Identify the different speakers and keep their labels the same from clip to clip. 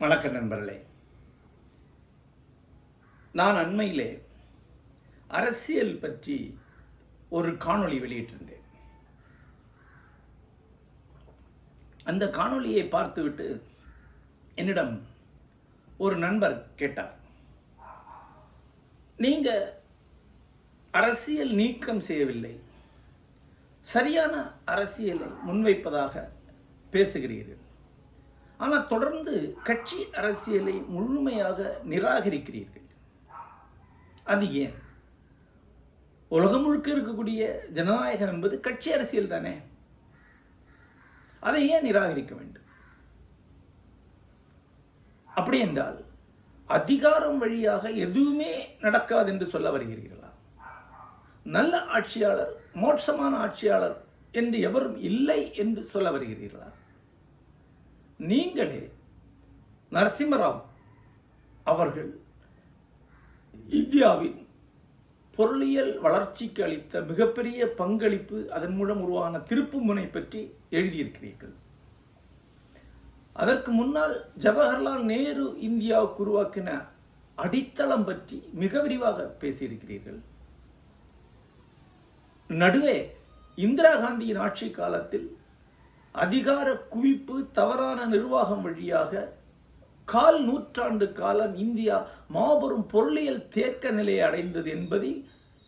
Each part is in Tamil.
Speaker 1: வணக்கம் நண்பர்களே. நான் அண்மையிலே அரசியல் பற்றி ஒரு காணொளி வெளியிட்டிருந்தேன். அந்த காணொளியை பார்த்துவிட்டு என்னிடம் ஒரு நண்பர் கேட்டார், நீங்க அரசியல் நீக்கம் செய்யவில்லை, சரியான அரசியலை முன்வைப்பதாக பேசுகிறீர்கள், ஆனால் தொடர்ந்து கட்சி அரசியலை முழுமையாக நிராகரிக்கிறீர்கள். அது ஏன்? உலகம் முழுக்க இருக்கக்கூடிய ஜனநாயகம் என்பது கட்சி அரசியல் தானே, அதை ஏன் நிராகரிக்க வேண்டும்? அப்படி என்றால் அதிகாரம் வழியாக எதுவுமே நடக்காது என்று சொல்ல வருகிறீர்களா? நல்ல ஆட்சியாளர், மோட்சமான ஆட்சியாளர் என்று எவரும் இல்லை என்று சொல்ல வருகிறீர்களா? நீங்களே நரசிம்மராவ் அவர்கள் இந்தியாவின் பொருளியல் வளர்ச்சிக்கு அளித்த மிகப்பெரிய பங்களிப்பு, அதன் மூலம் உருவான திருப்புமுனை பற்றி எழுதியிருக்கிறீர்கள். அதற்கு முன்னால் ஜவஹர்லால் நேரு இந்தியாவுக்கு உருவாக்கின அடித்தளம் பற்றி மிக விரிவாக பேசியிருக்கிறீர்கள். நடுவே இந்திரா காந்தியின் ஆட்சி காலத்தில் அதிகார குவிப்பு, தவறான நிர்வாகம் வழியாக 1/4 நூற்றாண்டு காலம் இந்தியா மாபெரும் பொருளியல் தேக்க நிலையை அடைந்தது என்பதை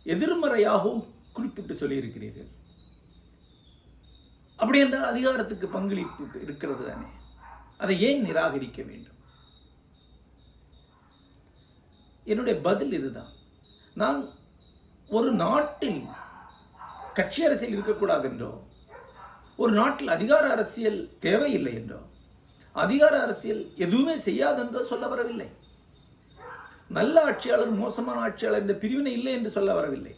Speaker 1: எதிர்மறையாகவும் குறிப்பிட்டு சொல்லியிருக்கிறீர்கள். அப்படி என்றால் அதிகாரத்துக்கு பங்களிப்பு இருக்கிறது தானே, அதை ஏன் நிராகரிக்க வேண்டும்? என்னுடைய பதில் இதுதான். நான் ஒரு நாட்டில் கட்சி அரசியல் இருக்கக்கூடாது என்றோ, ஒரு நாட்டில் அதிகார அரசியல் தேவையில்லை என்றோ, அதிகார அரசியல் எதுவுமே செய்யாதென்றோ சொல்ல வரவில்லை. நல்ல ஆட்சியாளர், மோசமான ஆட்சியாளர் என்ற பிரிவினை இல்லை என்று சொல்ல வரவில்லை.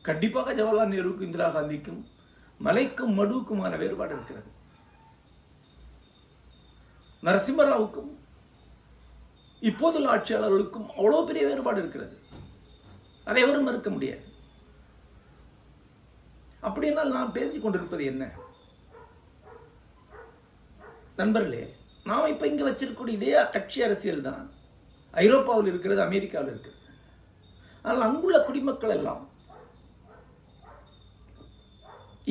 Speaker 1: கண்டிப்பாக ஜவஹர்லால் நேருக்கும் இந்திரா காந்திக்கும் மலைக்கும் மடுவுக்குமான வேறுபாடு இருக்கிறது. நரசிம்மராவுக்கும் இப்போதுள்ள ஆட்சியாளர்களுக்கும் அவ்வளோ பெரிய வேறுபாடு இருக்கிறது. அதை எவரும் மறுக்க முடியாது. அப்படின்னால் நான் பேசிக் கொண்டிருப்பது என்ன? நண்பர்களே, நாம் இப்போ இங்கே வச்சிருக்கக்கூடிய இதே கட்சி அரசியல் தான் ஐரோப்பாவில் இருக்கிறது, அமெரிக்காவில் இருக்கிறது. ஆனால் அங்குள்ள குடிமக்கள் எல்லாம்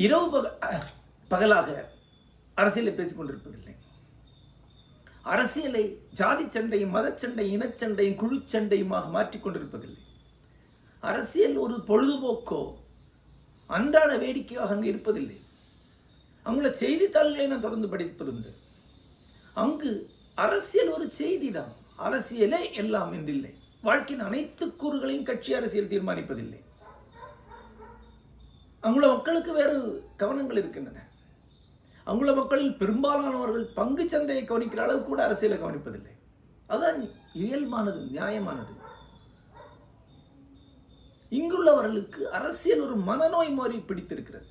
Speaker 1: இரவு பகலாக அரசியலை பேசிக் கொண்டிருப்பதில்லை. அரசியலை ஜாதி சண்டையும், மதச்சண்டையும், இனச்சண்டையும், குழு சண்டையுமாக மாற்றிக்கொண்டிருப்பதில்லை. அரசியல் ஒரு பொழுதுபோக்கோ அன்றாட வேடிக்கையாக அங்கு இருப்பதில்லை. அங்குள்ள செய்தித்தாள்களை நான் தொடர்ந்து படிப்பதுண்டு. அங்கு அரசியல் ஒரு செய்தி தான், அரசியலே எல்லாம் என்றில்லை. வாழ்க்கையின் அனைத்து கூறுகளையும் கட்சி அரசியல் தீர்மானிப்பதில்லை. அங்குள்ள மக்களுக்கு வேறு கவனங்கள் இருக்கின்றன. அங்குள்ள மக்களில் பெரும்பாலானவர்கள் பங்கு சந்தையை கவனிக்கிற அளவு கூட அரசியலை கவனிப்பதில்லை. அதுதான் இயல்பானது, நியாயமானது. இங்குள்ளவர்களுக்கு அரசியல் ஒரு மனநோய் மாதிரி பிடித்திருக்கிறது.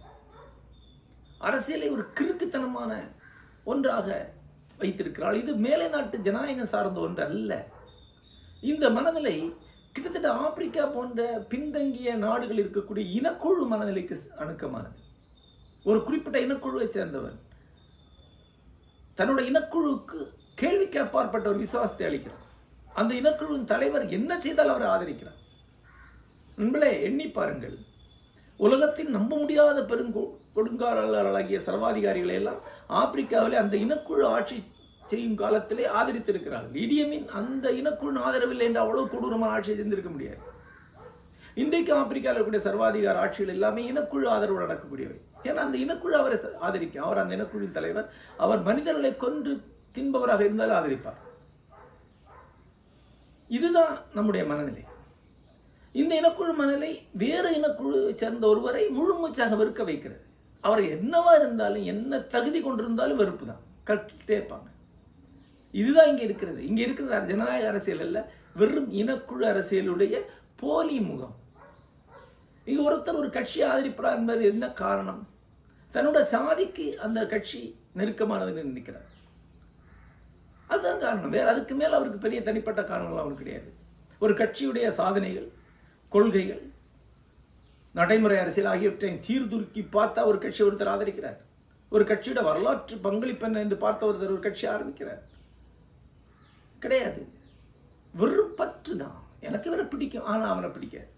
Speaker 1: அரசியலை ஒரு கிறுக்குத்தனமான ஒன்றாக வைத்திருக்கிறாள். இது மேலை நாட்டு ஜனநாயகம் சார்ந்த ஒன்று அல்ல. இந்த மனநிலை கிட்டத்தட்ட ஆப்பிரிக்கா போன்ற பின்தங்கிய நாடுகள் இருக்கக்கூடிய இனக்குழு மனநிலைக்கு அணுக்கமானது. ஒரு குறிப்பிட்ட இனக்குழுவை சேர்ந்தவன் தன்னுடைய இனக்குழுவுக்கு கேள்விக்கு அப்பாற்பட்ட ஒரு விசுவாசத்தை அளிக்கிறார். அந்த இனக்குழுவின் தலைவர் என்ன செய்தால் அவரை ஆதரிக்கிறார். நண்பர்களே, எண்ணி பாருங்கள். உலகத்தின் நம்ப முடியாத கொடுங்காரர்களாகிய சர்வாதிகாரிகளை எல்லாம் ஆப்பிரிக்காவிலே அந்த இனக்குழு ஆட்சி செய்யும் காலத்திலே ஆதரித்திருக்கிறார்கள். இடியமின் அந்த இனக்குழு ஆதரவில்லை என்று அவ்வளவு கொடூரமான ஆட்சியை செஞ்சிருக்க முடியாது. இன்றைக்கு ஆப்பிரிக்காவில் இருக்கக்கூடிய சர்வாதிகார ஆட்சிகள் எல்லாமே இனக்குழு ஆதரவு நடக்கக்கூடியவை. ஏன்னா அந்த இனக்குழு அவரை ஆதரிக்கும். அவர் அந்த இனக்குழுவின் தலைவர். அவர் மனிதர்களை கொன்று தின்பவராக இருந்தாலும் ஆதரிப்பார். இதுதான் நம்முடைய மனநிலை. இந்த இனக்குழு மனநிலை வேறு இனக்குழுவை சேர்ந்த ஒருவரை முழுமூச்சாக வெறுக்க வைக்கிறது. அவர் என்னவா இருந்தாலும், என்ன தகுதி கொண்டிருந்தாலும் வெறுப்பு தான், கட்டிட்டே இருப்பாங்க. இதுதான் இங்கே இருக்கிறது. இங்கே இருக்கிறது ஜனநாயக அரசியல் அல்ல, வெறும் இனக்குழு அரசியலுடைய போலி முகம். இங்கே ஒருத்தர் ஒரு கட்சியை ஆதரிப்பார் என்பது என்ன காரணம்? தன்னோட சாதிக்கு அந்த கட்சி நெருக்கமானதுன்னு நினைக்கிறார். அதுதான் காரணம். வேறு அதுக்கு மேல் அவருக்கு பெரிய தனிப்பட்ட காரணங்கள் அவருக்கு கிடையாது. ஒரு கட்சியுடைய சாதனைகள், கொள்கைகள், நடைமுறை அரசியல் ஆகியவற்றை சீர்தூக்கி பார்த்தா ஒரு கட்சி ஒருத்தர் ஆதரிக்கிறார். ஒரு கட்சியோட வரலாற்று பங்களிப்பு என்ன என்று பார்த்த ஒருத்தர் ஒரு கட்சி ஆரம்பிக்கிறார். கிடையாது, வெறும் பற்று தான். எனக்கு இவரை பிடிக்கும், ஆனால் அவனை பிடிக்காது.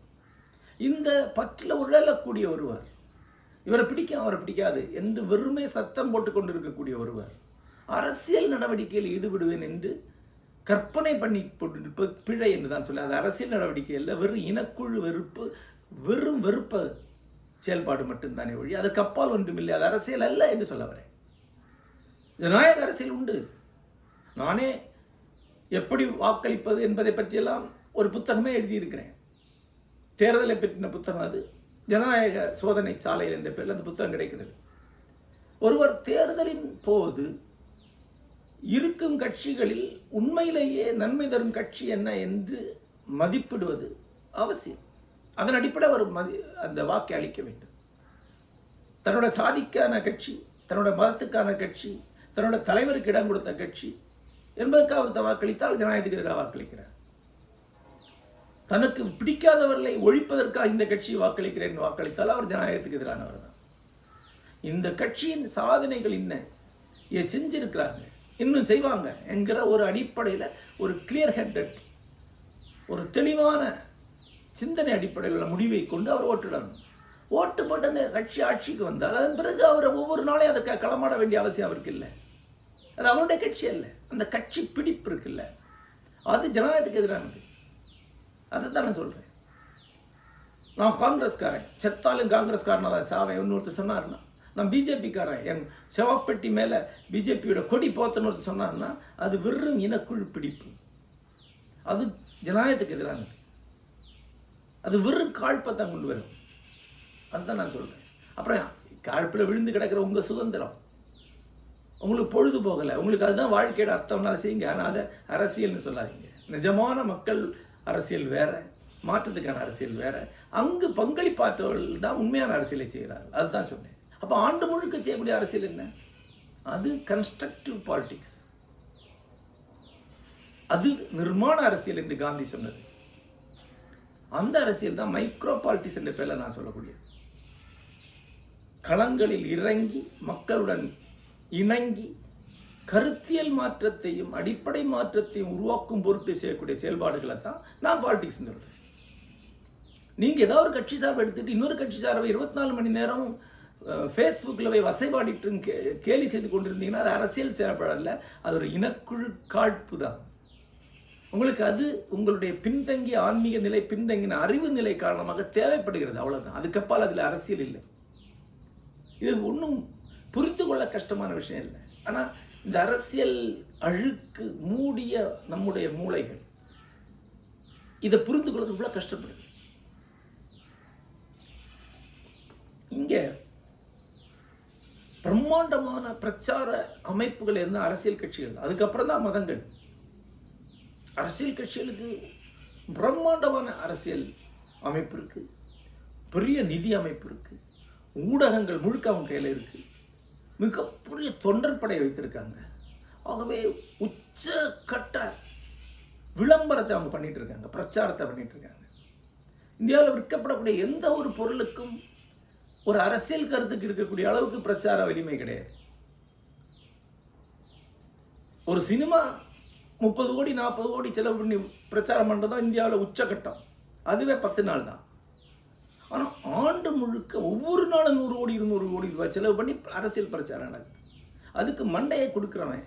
Speaker 1: இந்த பற்றில் உழலக்கூடிய ஒருவர், இவரை பிடிக்கும் அவரை பிடிக்காது என்று வெறுமே சத்தம் போட்டு கொண்டு இருக்கக்கூடிய ஒருவர் அரசியல் நடவடிக்கையில் ஈடுபடுவேன் என்று கற்பனை பண்ணி போட்டு பிழை என்று தான் சொல்ல. அது அரசியல் நடவடிக்கை இல்லை, வெறும் இனக்குழு வெறுப்பு, வெறும் வெறுப்ப செயல்பாடு மட்டும்தானே ஒழி, அதுக்கு அப்பால் ஒன்றுமில்லை. அது அரசியல் அல்ல என்று சொல்ல வரேன். ஜனநாயக அரசியல் உண்டு. நானே எப்படி வாக்களிப்பது என்பதை பற்றியெல்லாம் ஒரு புத்தகமே எழுதியிருக்கிறேன். தேர்தலை பற்றின புத்தகம், அது ஜனநாயக சோதனை சாலையில் என்ற பேரில் அந்த புத்தகம் கிடைக்கிறது. ஒருவர் தேர்தலின் போது இருக்கும் கட்சிகளில் உண்மையிலேயே நன்மை தரும் கட்சி என்ன என்று மதிப்பிடுவது அவசியம். அதன் அடிப்படை அவர் அந்த வாக்கை அளிக்க வேண்டும். தன்னோட சாதிக்கான கட்சி, தன்னோட மதத்துக்கான கட்சி, தன்னோட தலைவருக்கு இடம் கொடுத்த கட்சி என்பதற்காக அவர் வாக்களித்தால் ஜனநாயகத்துக்கு எதிராக வாக்களிக்கிறார். தனக்கு பிடிக்காதவர்களை ஒழிப்பதற்காக இந்த கட்சியை வாக்களிக்கிறேன் வாக்களித்தால் அவர் ஜனநாயகத்துக்கு எதிரானவர் தான். இந்த கட்சியின் சாதனைகள் என்ன செஞ்சிருக்கிறாங்க, இன்னும் செய்வாங்க என்கிற ஒரு அடிப்படையில், ஒரு கிளியர் ஹெட்டட், ஒரு தெளிவான சிந்தனை அடிப்படையில் உள்ள முடிவை கொண்டு அவர் ஓட்டுடணும். ஓட்டு போட்டு அந்த கட்சி ஆட்சிக்கு வந்தால் அதன் பிறகு அவர் ஒவ்வொரு நாளையும் அதை களமாட வேண்டிய அவசியம் அவருக்கு இல்லை. அது அவருடைய கட்சி அல்ல, அந்த கட்சி பிடிப்பு இருக்குல்ல, அது ஜனநாயகத்துக்கு எதிரானது. அதை தான் நான் சொல்கிறேன். நான் காங்கிரஸ்காரன், செத்தாலும் காங்கிரஸ்காரனாக தான் சாவேன் இன்னொருத்தர் சொன்னார்னா, நான் பிஜேபிக்காரன், என் செவப்பெட்டி மேலே பிஜேபியோட கொடி போத்தன்னு ஒருத்தர் சொன்னார்னா அது வெறும் இனக்குழு பிடிப்பு, அது ஜனநாயகத்துக்கு எதிரானது. அது வெறும் காழ்ப்பை தான் கொண்டு வரும். அதுதான் நான் சொல்கிறேன். அப்புறம் காழ்ப்பில் விழுந்து கிடக்கிற உங்கள் சுதந்திரம், உங்களுக்கு பொழுது போகலை, உங்களுக்கு அதுதான் வாழ்க்கையோட அர்த்தம்னா செய்யுங்க. ஆனால் அதை அரசியல்னு சொல்லாதீங்க. நிஜமான மக்கள் அரசியல் வேற, மாற்றத்துக்கான அரசியல் வேற. அங்கு பங்களிப்பாற்றவர்கள் தான் உண்மையான அரசியலை செய்கிறார்கள். அதுதான் சொன்னேன். அப்போ ஆண்டு முழுக்க செய்யக்கூடிய அரசியல் என்ன? அது கன்ஸ்ட்ரக்டிவ் பாலிடிக்ஸ், அது நிர்மாண அரசியல் என்று காந்தி சொன்னது. அந்த அரசியல் தான் மைக்ரோ பாலிட்டிக்ஸ் என்ற பேரில் நான் சொல்லக்கூடியது. களங்களில் இறங்கி மக்களுடன் இணங்கி கருத்தியல் மாற்றத்தையும் அடிப்படை மாற்றத்தையும் உருவாக்கும் பொருட்டு செய்யக்கூடிய செயல்பாடுகளை தான் நான் பாலிடிக்ஸ் சொல்கிறேன். நீங்கள் ஏதாவது ஒரு கட்சி சார்பை எடுத்துகிட்டு இன்னொரு கட்சி சார்பை 24 மணி நேரம் ஃபேஸ்புக்கில் போய் வசைபாடிட்டு கேலி செய்து கொண்டிருந்தீங்கன்னா அது அரசியல் செயல்பாடல்ல, அது ஒரு இனக்குழு காழ்ப்பு தான். உங்களுக்கு அது உங்களுடைய பின்தங்கிய ஆன்மீக நிலை, பின்தங்கின அறிவு நிலை காரணமாக தேவைப்படுகிறது, அவ்வளோதான். அதுக்கப்பால் அதில் அரசியல் இல்லை. இது ஒன்றும் புரிந்து கொள்ள கஷ்டமான விஷயம் இல்லை. ஆனால் இந்த அரசியல் அழுக்கு மூடிய நம்முடைய மூளைகள் இதை புரிந்து கொள்வது இவ்வளோ கஷ்டப்படுது. இங்கே பிரம்மாண்டமான பிரச்சார அமைப்புகள் இருந்த அரசியல் கட்சிகள், அதுக்கப்புறம் தான் மதங்கள். அரசியல் கட்சிகளுக்கு பிரம்மாண்டமான அரசியல் அமைப்பு இருக்கு, பெரிய நிதி அமைப்பு இருக்கு, ஊடகங்கள் முழுக்க அவங்க கையில் இருக்கு, மிகப்பெரிய தொண்டர் படை வைத்திருக்காங்க. ஆகவே உச்ச கட்ட விளம்பரத்தை அவங்க பண்ணிட்டு இருக்காங்க, பிரச்சாரத்தை பண்ணிட்டு இருக்காங்க. இந்தியாவில் விற்கப்படக்கூடிய எந்த ஒரு பொருளுக்கும் ஒரு அரசியல் கருத்துக்கு இருக்கக்கூடிய அளவுக்கு பிரச்சார வலிமை கிடையாது. ஒரு சினிமா 30 கோடி 40 கோடி செலவு பண்ணி பிரச்சாரம் பண்ணுறதுதான் இந்தியாவில் உச்சகட்டம். அதுவே 10 நாள் தான். ஆனால் ஆண்டு முழுக்க ஒவ்வொரு நாளும் 100 கோடி 200 கோடி ரூபாய் செலவு பண்ணி அரசியல் பிரச்சாரம் நடக்குது. அதுக்கு மண்டையை கொடுக்குறவன்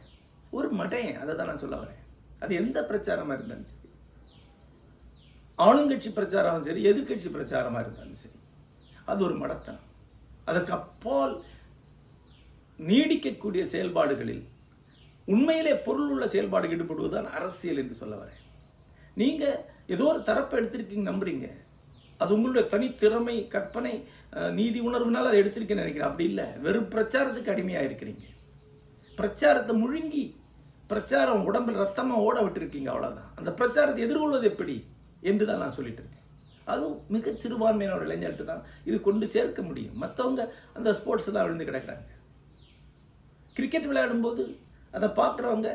Speaker 1: ஒரு மடையன். அதை தான் நான் சொல்ல வரேன். அது எந்த பிரச்சாரமாக இருந்தாலும் சரி, ஆளுங்கட்சி பிரச்சாரம் சரி, எதிர்கட்சி பிரச்சாரமாக இருந்தாலும் சரி, அது ஒரு மடத்தனம். அதற்கு அப்பால் நீடிக்கக்கூடிய செயல்பாடுகளில் உண்மையிலே பொருள் உள்ள செயல்பாடு ஈடுபடுவதுதான் அரசியல் என்று சொல்ல வரேன். நீங்கள் ஏதோ ஒரு தரப்பை எடுத்திருக்கீங்க, நம்புறீங்க, அது உங்களுடைய தனித்திறமை, கற்பனை, நீதி உணர்வுனால அதை எடுத்திருக்கேன்னு நினைக்கிறேன். அப்படி இல்லை, வெறும் பிரச்சாரத்துக்கு அடிமையாக இருக்கிறீங்க. பிரச்சாரத்தை முழுங்கி பிரச்சாரம் உடம்பில் ரத்தமாக ஓட விட்டுருக்கீங்க, அவ்வளோதான். அந்த பிரச்சாரத்தை எதிர்கொள்வது எப்படி என்று தான் நான் சொல்லிட்டு இருக்கேன். அதுவும் மிக சிறுபான்மையான ஒரு இளைஞர்கிட்ட தான் இது கொண்டு சேர்க்க முடியும். மற்றவங்க அந்த ஸ்போர்ட்ஸ் தான் விழுந்து கிடக்கிறாங்க. கிரிக்கெட் விளையாடும்போது அதை பார்க்குறவங்க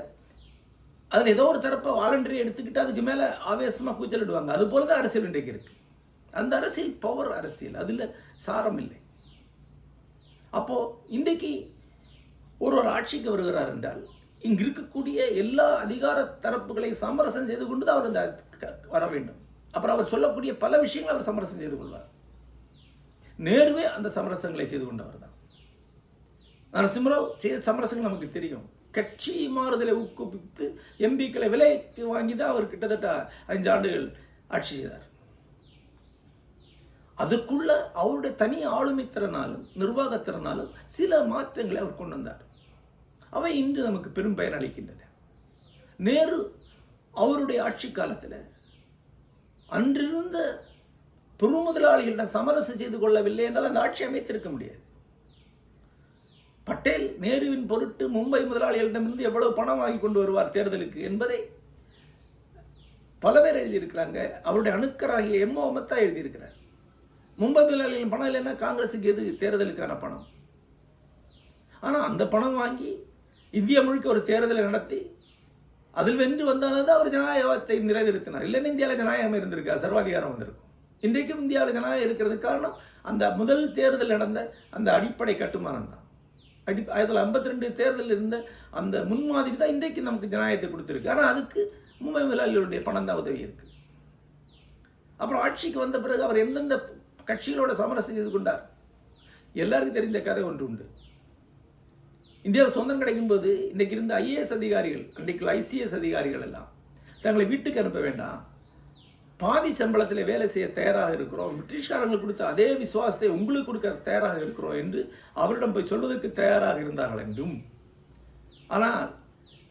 Speaker 1: அதில் ஏதோ ஒரு தரப்பை வாலண்டரி எடுத்துக்கிட்டு அதுக்கு மேலே ஆவேசமாக கூச்சலிடுவாங்க. அது போல தான் அரசியல் இன்றைக்கு இருக்குது. அந்த அரசியல் பவர் அரசியல், அதில் சாரம் இல்லை. அப்போ இன்றைக்கு ஒரு ஆட்சிக்கு வருகிறார் என்றால் இங்கு இருக்கக்கூடிய எல்லா அதிகார தரப்புகளை சமரசம் செய்து கொண்டு தான் அவர் வர வேண்டும். அப்புறம் அவர் சொல்லக்கூடிய பல விஷயங்களை அவர் சமரசம் செய்து கொள்வார். நேருவே அந்த சமரசங்களை செய்து கொண்டவர் தான். நரசிம்மராவ் செய்த சமரசங்கள் நமக்கு தெரியும். கட்சி மாறுதலை ஊக்குவித்து எம்பிக்களை விலைக்கு வாங்கி தான் அவர் கிட்டத்தட்ட 5 ஆண்டுகள் ஆட்சி செய்தார். அதற்குள்ள அவருடைய தனி ஆளுமை திறனாலும் நிர்வாகத்திறனாலும் சில மாற்றங்களை அவர் கொண்டு வந்தார். அவை இன்று நமக்கு பெரும் பயன் அளிக்கின்றன. நேரு அவருடைய ஆட்சி காலத்தில் அன்றிருந்த பெருமுதலாளிகளிடம் சமரசம் செய்து கொள்ளவில்லை என்றால் அந்த ஆட்சி அமைத்திருக்க முடியாது. பட்டேல் நேருவின் பொருட்டு மும்பை முதலாளிகளிடமிருந்து எவ்வளவு பணம் வாங்கி கொண்டு வருவார் தேர்தலுக்கு என்பதை பல பேர் எழுதியிருக்கிறாங்க. அவருடைய அணுக்கராகிய எம்ஓ மத்தா எழுதியிருக்கிறார். மும்பை முதலாளிகளின் பணம் இல்லைன்னா காங்கிரஸுக்கு எது தேர்தலுக்கான பணம்? ஆனால் அந்த பணம் வாங்கி இந்தியா முழுக்க ஒரு தேர்தலை நடத்தி அதில் வென்று வந்தால்தான் அவர் ஜனநாயகத்தை நிறைவேற்றினார். இல்லைன்னா இந்தியாவில் ஜனநாயகம் இருந்திருக்கா, சர்வாதிகாரம் வந்திருக்கும். இன்றைக்கும் இந்தியாவில் ஜனநாயகம் இருக்கிறது காரணம் அந்த முதல் தேர்தல் நடந்த அந்த அடிப்படை கட்டுமானம் தான். 1952 தேர்தலில் இருந்த அந்த முன்மாதிரி தான் இன்றைக்கு நமக்கு ஜனநாயகத்தை கொடுத்துருக்கு. ஆனால் அதுக்கு மும்பை முதலாளிகளுடைய பணம் தான் உதவி இருக்கு. அப்புறம் ஆட்சிக்கு வந்த பிறகு அவர் எந்தெந்த கட்சிகளோட சமரசம் செய்து கொண்டார்? எல்லாருக்கும் தெரிந்த கதை ஒன்று உண்டு. இந்தியாவுக்கு சுதந்திரம் கிடைக்கும் போது இன்றைக்கு இருந்த ஐஏஎஸ் அதிகாரிகள், அன்றைக்கு ஐசிஎஸ் அதிகாரிகள் எல்லாம் தங்களை வீட்டுக்கு அனுப்ப வேண்டாம், பாதி சம்பளத்தில் வேலை செய்ய தயாராக இருக்கிறோம், பிரிட்டிஷ்காரங்களுக்கு கொடுத்த அதே விசுவாசத்தை உங்களுக்கு கொடுக்க தயாராக இருக்கிறோம் என்று அவரிடம் போய் சொல்வதற்கு தயாராக இருந்தார்கள் என்றும், ஆனால்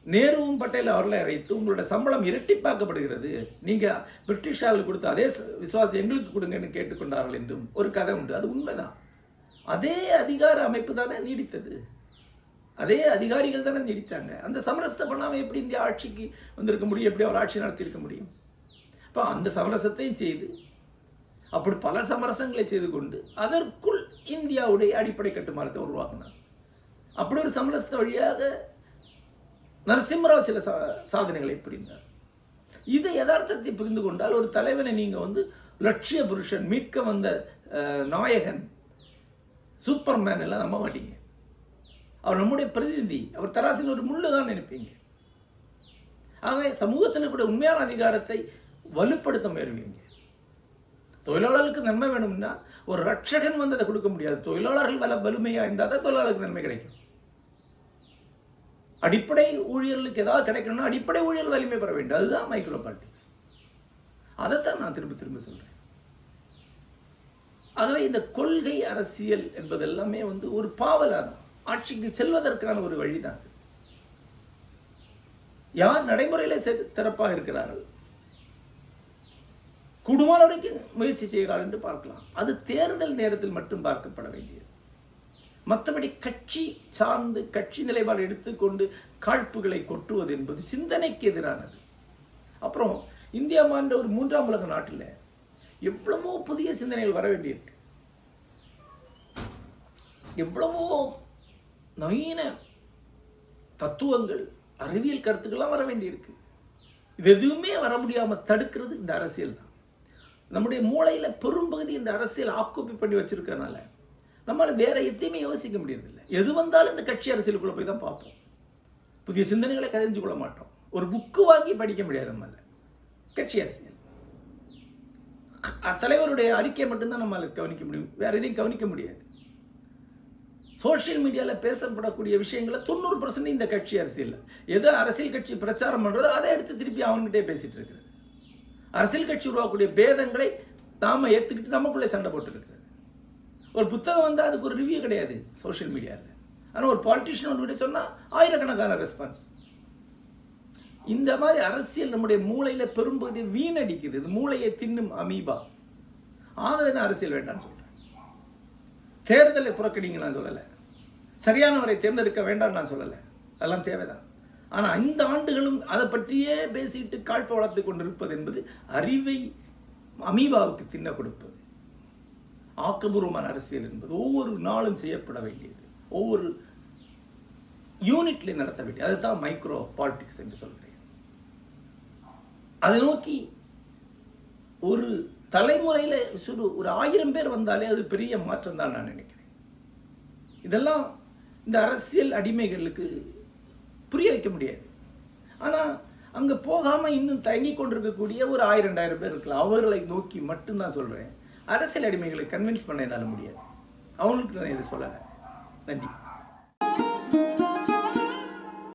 Speaker 1: நேருவும் பட்டேல் அவர்களை அழைத்து உங்களோட சம்பளம் இரட்டிப்பாக்கப்படுகிறது, நீங்கள் பிரிட்டிஷார்களுக்கு கொடுத்த அதே விசுவாசம் எங்களுக்கு கொடுங்கன்னு கேட்டுக்கொண்டார்கள் என்றும் ஒரு கதை உண்டு. அது உண்மைதான். அதே அதிகார அமைப்பு தானே நீடித்தது, அதே அதிகாரிகள் தானே நீடித்தாங்க. அந்த சமரசத்தை பண்ணாமல் எப்படி இந்தியா ஆட்சிக்கு வந்திருக்க முடியும், எப்படி அவர் ஆட்சி நடத்தியிருக்க முடியும்? இப்போ அந்த சமரசத்தையும் செய்து அப்படி பல சமரசங்களை செய்து கொண்டு அதற்குள் இந்தியாவுடைய அடிப்படை கட்டுமானத்தை உருவாக்கினார். அப்படி ஒரு சமரசத்தை வழியாக நரசிம்மராவ் சில சாதனைகளை புரிந்தார். இது யதார்த்தத்தை புரிந்து கொண்டால் ஒரு தலைவனை நீங்கள் லட்சிய புருஷன், மீட்க வந்த நாயகன், சூப்பர்மேன் எல்லாம் நம்ப மாட்டீங்க. அவர் நம்முடைய பிரதிநிதி, அவர் தராசில் ஒரு முள்ளு தான் நினைப்பீங்க. ஆகவே சமூகத்தினுடைய உண்மையான அதிகாரத்தை வலுப்படுத்த முயற்சிங்க. தொழிலாளர்களுக்கு நன்மை வேணும்னா ஒரு ரட்சகன் அதை கொடுக்க முடியாது. தொழிலாளர்கள் வலிமையா இருந்தால் தான் தொழிலாளர்களுக்கு நன்மை கிடைக்கும். அடிப்படை ஊழியர்களுக்கு ஏதாவது கிடைக்கணும்னா அடிப்படை ஊழியர்கள் வலிமை பெற வேண்டும். அதுதான் மைக்ரோ பாலிடிக்ஸ். அதைத்தான் நான் திரும்ப திரும்ப சொல்றேன். ஆகவே இந்த கொள்கை அரசியல் என்பது எல்லாமே ஒரு பாவலாதான், ஆட்சிக்கு செல்வதற்கான ஒரு வழிதான். யார் நடைமுறையில சிறப்பாக இருக்கிறார்கள், கூடுமான வரைக்கும் முயற்சி செய்கிறார் என்று பார்க்கலாம். அது தேர்தல் நேரத்தில் மட்டும் பார்க்கப்பட வேண்டியது. மற்றபடி கட்சி சார்ந்து கட்சி நிலைப்பாடு எடுத்துக்கொண்டு காழ்ப்புகளை கொட்டுவது என்பது சிந்தனைக்கு எதிரானது. அப்புறம் இந்தியா மாண்ட ஒரு 3ஆம் உலக நாட்டில் எவ்வளவோ புதிய சிந்தனைகள் வர வேண்டியிருக்கு, எவ்வளவோ நவீன தத்துவங்கள், அறிவியல் கருத்துக்கள்லாம் வர வேண்டியிருக்கு. இது எதுவுமே வர முடியாமல் தடுக்கிறது இந்த அரசியல் தான். நம்முடைய மூளையில் பெரும்பகுதி இந்த அரசியல் ஆக்குப்பை பண்ணி வச்சிருக்கனால நம்மளால் வேற எதையுமே யோசிக்க முடியறதில்லை. எது வந்தாலும் இந்த கட்சி அரசியலுக்குள்ள போய் தான் பார்ப்போம். புதிய சிந்தனைகளை கதைஞ்சு கொள்ள மாட்டோம். ஒரு புக்கு வாங்கி படிக்க முடியாது நம்மளால. கட்சி அரசியல் தலைவருடைய அறிக்கை மட்டும்தான் நம்மளால கவனிக்க முடியும், வேற எதையும் கவனிக்க முடியாது. சோசியல் மீடியாவில் பேசப்படக்கூடிய விஷயங்களை 90% இந்த கட்சி அரசியல், எதோ அரசியல் கட்சி பிரச்சாரம் பண்ணுறதோ அதை எடுத்து திருப்பி அவங்ககிட்டே பேசிட்டு இருக்கிறது. அரசியல் கட்சி உருவாக்கக்கூடிய பேதங்களை நாம ஏற்றுக்கிட்டு நமக்குள்ளே சண்டை போட்டு இருக்கிறது. ஒரு புத்தகம் வந்தால் அதுக்கு ஒரு ரிவ்யூ கிடையாது சோசியல் மீடியாவில். ஆனால் ஒரு பாலிட்டிஷியன் ஒன்று சொன்னால் ஆயிரக்கணக்கான ரெஸ்பான்ஸ். இந்த மாதிரி அரசியல் நம்முடைய மூளையில் பெரும்பகுதி வீணடிக்குது. இது மூளையை தின்னும் அமீபா. ஆகவே தான் அரசியல் வேண்டாம்னு சொல்கிறேன். தேர்தலை புறக்கணிங்க நான் சொல்லலை, சரியானவரை தேர்ந்தெடுக்க வேண்டாம் நான் சொல்லலை, அதெல்லாம் தேவைதான். ஆனால் 5 ஆண்டுகளும் அதை பற்றியே பேசிட்டு காழ்ப்பை வளர்த்து கொண்டிருப்பது என்பது அறிவை அமீபாவுக்கு தின்ன கொடுப்பது. ஆக்கபூர்வமான அரசியல் என்பது ஒவ்வொரு நாளும் செய்யப்பட வேண்டியது, ஒவ்வொரு யூனிட்லையும் நடத்த வேண்டியது. அதுதான் மைக்ரோ பாலிடிக்ஸ் என்று சொல்கிறேன். அதை நோக்கி ஒரு தலைமுறையில் ஒரு 1000 பேர் வந்தாலே அது பெரிய மாற்றம் தான் நான் நினைக்கிறேன். இதெல்லாம் இந்த அரசியல் அடிமைகளுக்கு புரிய வைக்க முடியாது. ஆனால் அங்கே போகாமல் இன்னும் தயங்கி கொண்டிருக்கக்கூடிய ஒரு 1000-2000 பேர் இருக்கலாம். அவர்களை நோக்கி மட்டும்தான் சொல்கிறேன். அரசியல் அடிமைகளை கன்வின்ஸ் பண்ண என்னால் முடியாது. அவங்களுக்கு நான் இதை சொல்லலை.